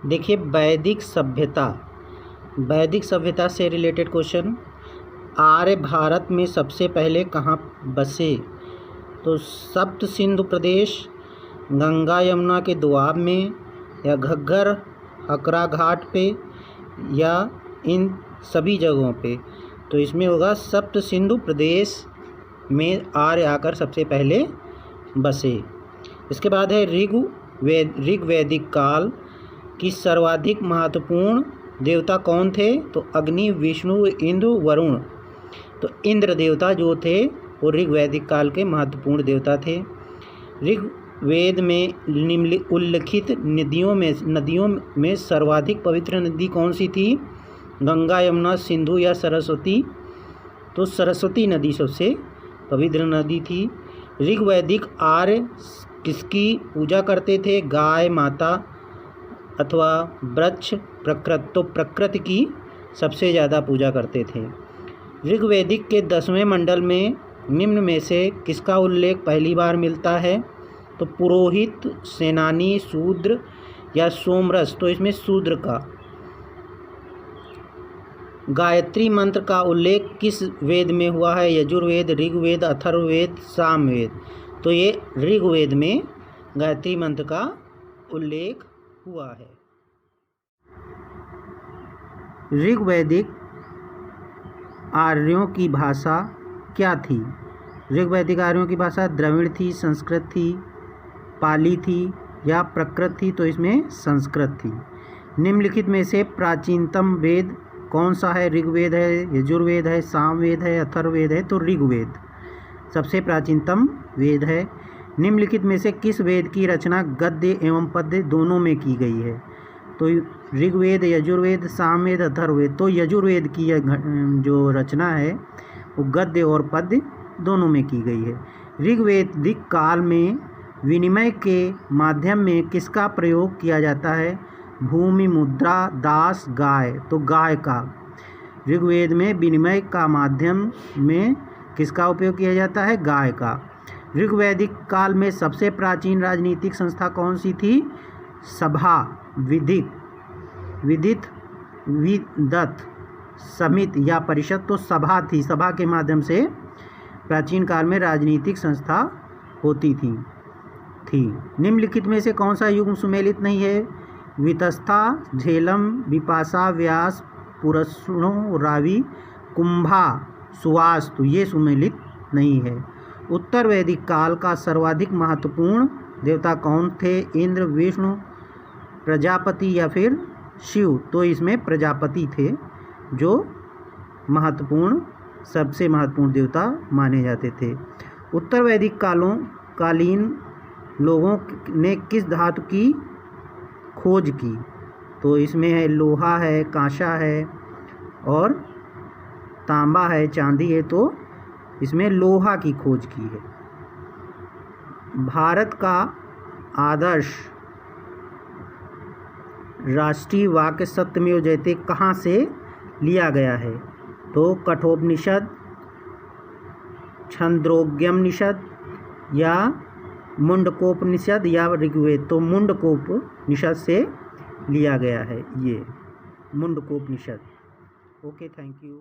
देखिए वैदिक सभ्यता से रिलेटेड क्वेश्चन। आर्य भारत में सबसे पहले कहाँ बसे? तो सप्त सिंधु प्रदेश, गंगा यमुना के दोआब में, या घग्गर हकरा घाट पे, या इन सभी जगहों पे। तो इसमें होगा सप्त सिंधु प्रदेश में आर्य आकर सबसे पहले बसे। इसके बाद है ऋग्वैदिक काल की सर्वाधिक महत्वपूर्ण देवता कौन थे? तो अग्नि, विष्णु, इंद्र, वरुण। तो इंद्र देवता जो थे वो ऋग्वैदिक काल के महत्वपूर्ण देवता थे। ऋग्वेद में उल्लिखित नदियों में सर्वाधिक पवित्र नदी कौन सी थी? गंगा, यमुना, सिंधु या सरस्वती? तो सरस्वती नदी सबसे पवित्र नदी थी। ऋग्वैदिक आर्य किसकी पूजा करते थे? गाय माता अथवा वृक्ष, प्रकृति की सबसे ज़्यादा पूजा करते थे। ऋग्वैदिक के 10वें मंडल में निम्न में से किसका उल्लेख पहली बार मिलता है? तो पुरोहित, सेनानी, शूद्र या सोमरस? तो इसमें शूद्र का। गायत्री मंत्र का उल्लेख किस वेद में हुआ है? यजुर्वेद, ऋग्वेद, अथर्ववेद, सामवेद? तो ये ऋग्वेद में गायत्री मंत्र का उल्लेख हुआ है। ऋग्वैदिक आर्यों की भाषा क्या थी? ऋग्वैदिक आर्यों की भाषा द्रविड़ थी, संस्कृत थी, पाली थी या प्राकृत थी? तो इसमें संस्कृत थी। निम्नलिखित में से प्राचीनतम वेद कौन सा है? ऋग्वेद है, यजुर्वेद है, सामवेद है, अथर्ववेद है? तो ऋग्वेद सबसे प्राचीनतम वेद है। निम्नलिखित में से किस वेद की रचना गद्य एवं पद्य दोनों में की गई है? तो ऋग्वेद, यजुर्वेद, सामवेद, अथर्ववेद? तो यजुर्वेद की जो रचना है वो गद्य और पद्य दोनों में की गई है। ऋग्वैदिक काल में विनिमय के माध्यम में किसका प्रयोग किया जाता है? भूमि, मुद्रा, दास, गाय? तो गाय का। ऋग्वेद में विनिमय का माध्यम में किसका उपयोग किया जाता है? गाय का। ऋग्वैदिक काल में सबसे प्राचीन राजनीतिक संस्था कौन सी थी? सभा, विदित, विदत, समिति या परिषद? तो सभा थी। सभा के माध्यम से प्राचीन काल में राजनीतिक संस्था होती थी। निम्नलिखित में से कौन सा युग्म सुमेलित नहीं है? वितस्ता, झेलम, विपाशा, व्यास, पुरस्नो, रावी, कुंभा, सुवास? तो ये सुमेलित नहीं है। उत्तर वैदिक काल का सर्वाधिक महत्वपूर्ण देवता कौन थे? इंद्र, विष्णु, प्रजापति या फिर शिव? तो इसमें प्रजापति थे जो सबसे महत्वपूर्ण देवता माने जाते थे। उत्तर वैदिक कालीन लोगों ने किस धातु की खोज की? तो इसमें है लोहा है, कांसा है और तांबा है, चांदी है। तो इसमें लोहा की खोज की है। भारत का आदर्श राष्ट्रीय वाक्य सत्यमेव जयते कहाँ से लिया गया है? तो कठोपनिषद, छंदोग्योपनिषद या मुंडकोपनिषद या ऋग्वेद? तो मुंडकोपनिषद से लिया गया है ये, मुंडकोपनिषद। Okay, thank you.